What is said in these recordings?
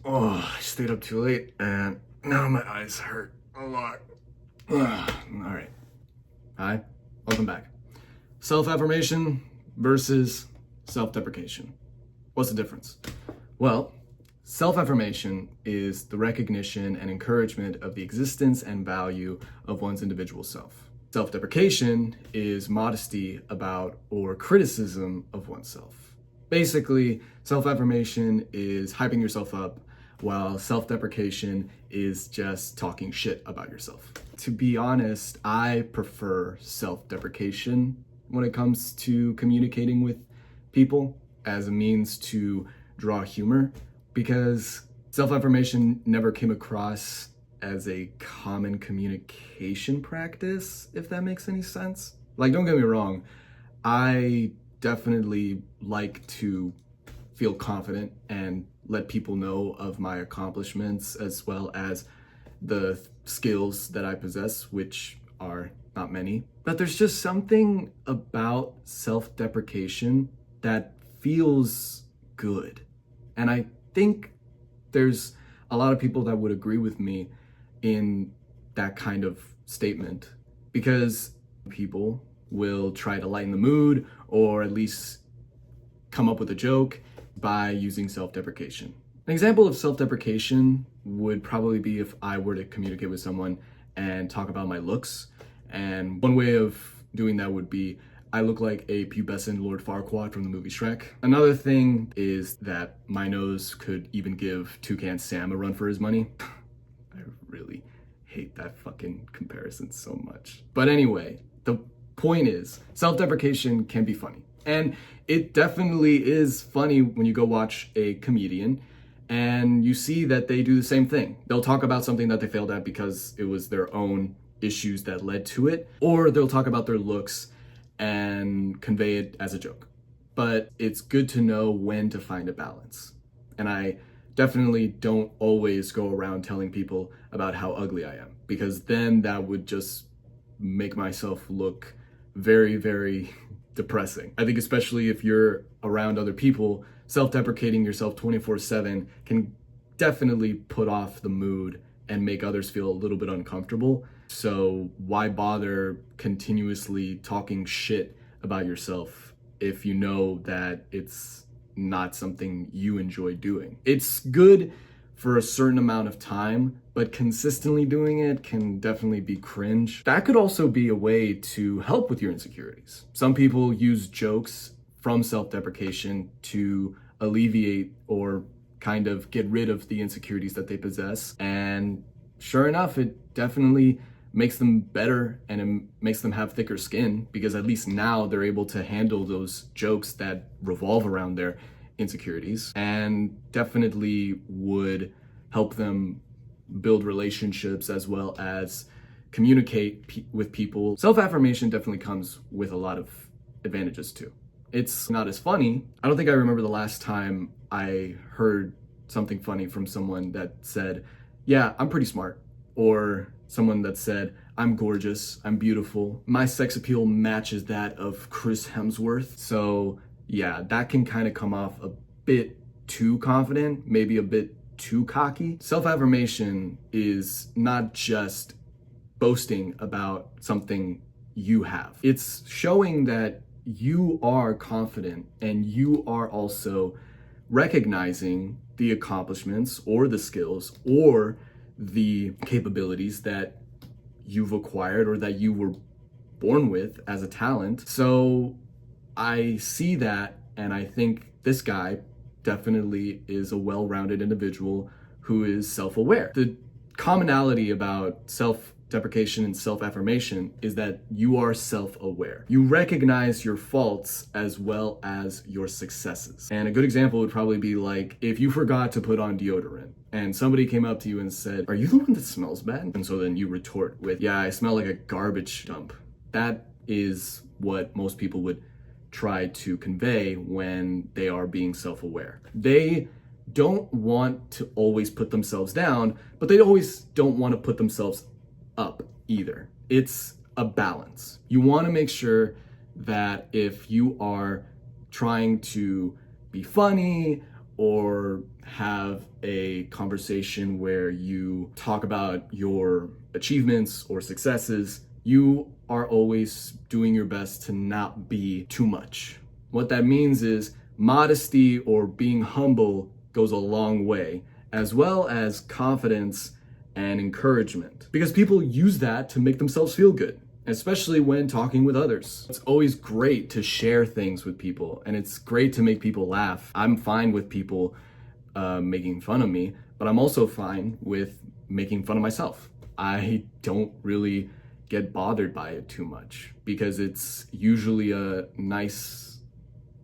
Oh, I stayed up too late and now my eyes hurt a lot. All right. Hi, welcome back. Self-affirmation versus self-deprecation. What's the difference? Well, self-affirmation is the recognition and encouragement of the existence and value of one's individual self. Self-deprecation is modesty about or criticism of oneself. Basically, self-affirmation is hyping yourself up, while self-deprecation is just talking shit about yourself. To be honest, I prefer self-deprecation when it comes to communicating with people as a means to draw humor, because self-affirmation never came across as a common communication practice, if that makes any sense. Like, don't get me wrong, I definitely like to feel confident and let people know of my accomplishments as well as the skills that I possess, which are not many. But there's just something about self-deprecation that feels good. And I think there's a lot of people that would agree with me in that kind of statement, because people will try to lighten the mood or at least come up with a joke by using self-deprecation. An example of self-deprecation would probably be if I were to communicate with someone and talk about my looks. And one way of doing that would be, I look like a pubescent Lord Farquaad from the movie Shrek. Another thing is that my nose could even give Toucan Sam a run for his money. I really hate that fucking comparison so much. But anyway, the point is, self-deprecation can be funny. And it definitely is funny when you go watch a comedian and you see that they do the same thing. They'll talk about something that they failed at because it was their own issues that led to it, or they'll talk about their looks and convey it as a joke. But it's good to know when to find a balance. And I definitely don't always go around telling people about how ugly I am, because then that would just make myself look very, very depressing. I think especially if you're around other people, self-deprecating yourself 24/7 can definitely put off the mood and make others feel a little bit uncomfortable. So why bother continuously talking shit about yourself if you know that it's not something you enjoy doing? It's good for a certain amount of time, but consistently doing it can definitely be cringe. That could also be a way to help with your insecurities. Some people use jokes from self-deprecation to alleviate or kind of get rid of the insecurities that they possess. And sure enough, it definitely makes them better and it makes them have thicker skin, because at least now they're able to handle those jokes that revolve around their insecurities, and definitely would help them build relationships as well as communicate with people. Self-affirmation definitely comes with a lot of advantages too. It's not as funny. I don't think I remember the last time I heard something funny from someone that said, yeah, I'm pretty smart. Or someone that said, I'm gorgeous, I'm beautiful, my sex appeal matches that of Chris Hemsworth. So yeah, that can kind of come off a bit too confident, maybe a bit too cocky. Self-affirmation is not just boasting about something you have. It's showing that you are confident and you are also recognizing the accomplishments or the skills or the capabilities that you've acquired or that you were born with as a talent. So I see that, and I think this guy definitely is a well-rounded individual who is self-aware. The commonality about self-deprecation and self-affirmation is that you are self-aware. You recognize your faults as well as your successes. And a good example would probably be like if you forgot to put on deodorant and somebody came up to you and said, are you the one that smells bad? And so then you retort with, yeah, I smell like a garbage dump. That is what most people would try to convey when they are being self-aware. They don't want to always put themselves down, but they always don't want to put themselves up either. It's a balance. You want to make sure that if you are trying to be funny or have a conversation where you talk about your achievements or successes, you are always doing your best to not be too much. What that means is modesty or being humble goes a long way, as well as confidence and encouragement, because people use that to make themselves feel good, especially when talking with others. It's always great to share things with people, and it's great to make people laugh. I'm fine with people making fun of me, but I'm also fine with making fun of myself. I don't really get bothered by it too much because it's usually a nice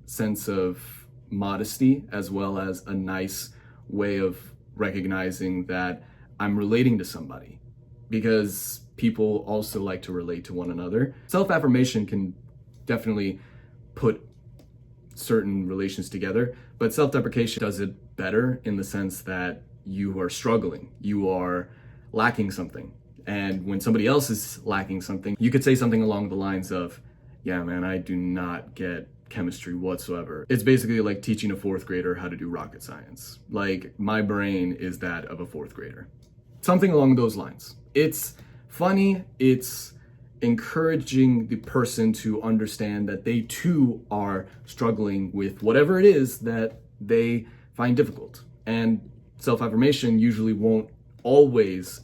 sense of modesty, as well as a nice way of recognizing that I'm relating to somebody, because people also like to relate to one another. Self-affirmation can definitely put certain relations together, but self-deprecation does it better in the sense that you are struggling, you are lacking something. And when somebody else is lacking something, you could say something along the lines of, yeah, man, I do not get chemistry whatsoever. It's basically like teaching a fourth grader how to do rocket science. Like, my brain is that of a fourth grader. Something along those lines. It's funny, it's encouraging the person to understand that they too are struggling with whatever it is that they find difficult. And self-affirmation usually won't always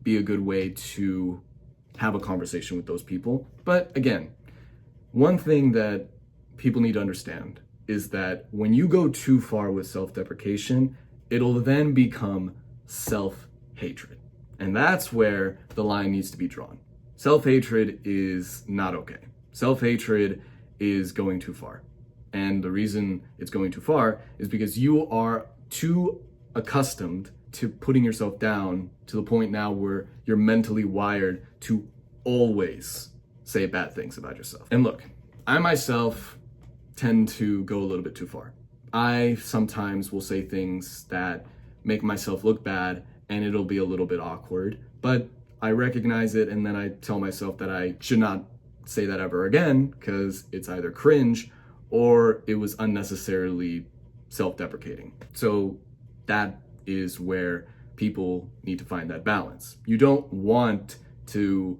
be a good way to have a conversation with those people. But again, one thing that people need to understand is that when you go too far with self-deprecation, it'll then become self-hatred. And that's where the line needs to be drawn. Self-hatred is not okay. Self-hatred is going too far. And the reason it's going too far is because you are too accustomed to putting yourself down to the point now where you're mentally wired to always say bad things about yourself. And look, I myself tend to go a little bit too far. I sometimes will say things that make myself look bad, and it'll be a little bit awkward, but I recognize it, and then I tell myself that I should not say that ever again, because it's either cringe or it was unnecessarily self-deprecating. So that is where people need to find that balance. You don't want to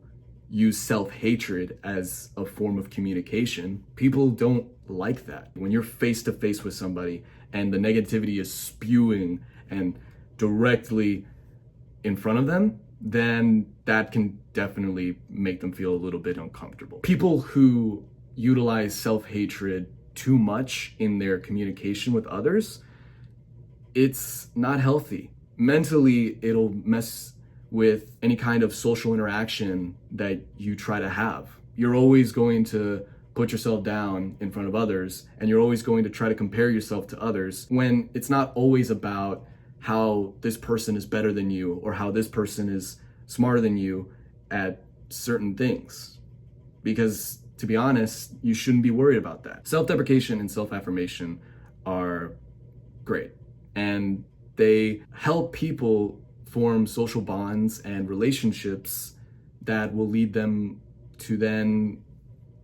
use self-hatred as a form of communication. People don't like that. When you're face to face with somebody and the negativity is spewing and directly in front of them, then that can definitely make them feel a little bit uncomfortable. People who utilize self-hatred too much in their communication with others, it's not healthy. Mentally, it'll mess with any kind of social interaction that you try to have. You're always going to put yourself down in front of others, and you're always going to try to compare yourself to others, when it's not always about how this person is better than you or how this person is smarter than you at certain things. Because to be honest, you shouldn't be worried about that. Self-deprecation and self-affirmation are great, and they help people form social bonds and relationships that will lead them to then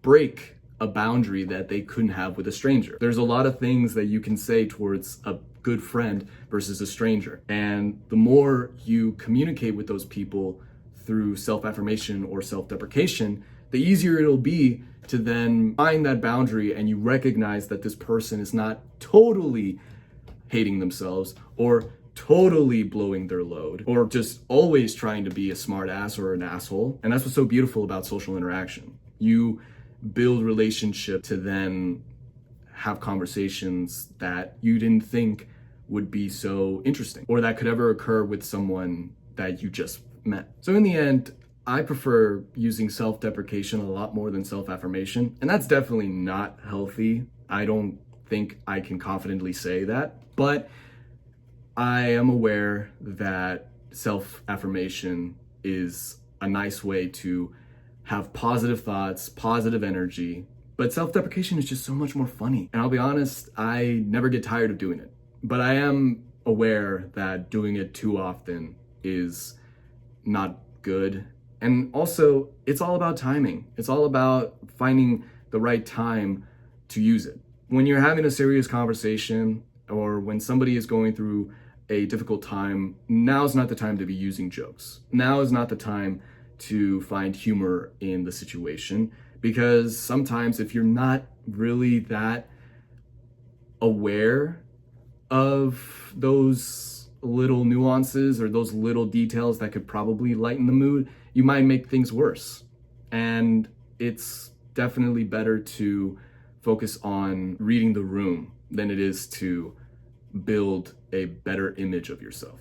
break a boundary that they couldn't have with a stranger. There's a lot of things that you can say towards a good friend versus a stranger. And the more you communicate with those people through self-affirmation or self-deprecation, the easier it'll be to then find that boundary, and you recognize that this person is not totally hating themselves or totally blowing their load or just always trying to be a smart ass or an asshole. And that's what's so beautiful about social interaction. You build relationship to then have conversations that you didn't think would be so interesting or that could ever occur with someone that you just met. So in the end, I prefer using self-deprecation a lot more than self-affirmation, and that's definitely not healthy. I don't think I can confidently say that, but I am aware that self-affirmation is a nice way to have positive thoughts, positive energy, but self-deprecation is just so much more funny. And I'll be honest, I never get tired of doing it, but I am aware that doing it too often is not good. And also, it's all about timing. It's all about finding the right time to use it. When you're having a serious conversation or when somebody is going through a difficult time, now's not the time to be using jokes. Now is not the time to find humor in the situation, because sometimes if you're not really that aware of those little nuances or those little details that could probably lighten the mood, you might make things worse. And it's definitely better to focus on reading the room than it is to build a better image of yourself,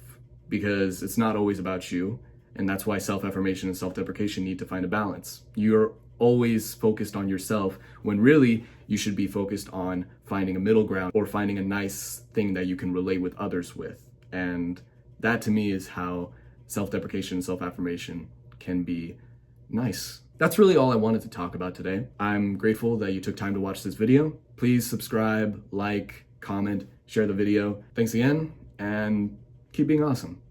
because it's not always about you. And that's why self-affirmation and self-deprecation need to find a balance. You're always focused on yourself when really you should be focused on finding a middle ground or finding a nice thing that you can relate with others with. And that to me is how self-deprecation and self-affirmation can be nice. That's really all I wanted to talk about today. I'm grateful that you took time to watch this video. Please subscribe, like, comment, share the video. Thanks again, and keep being awesome.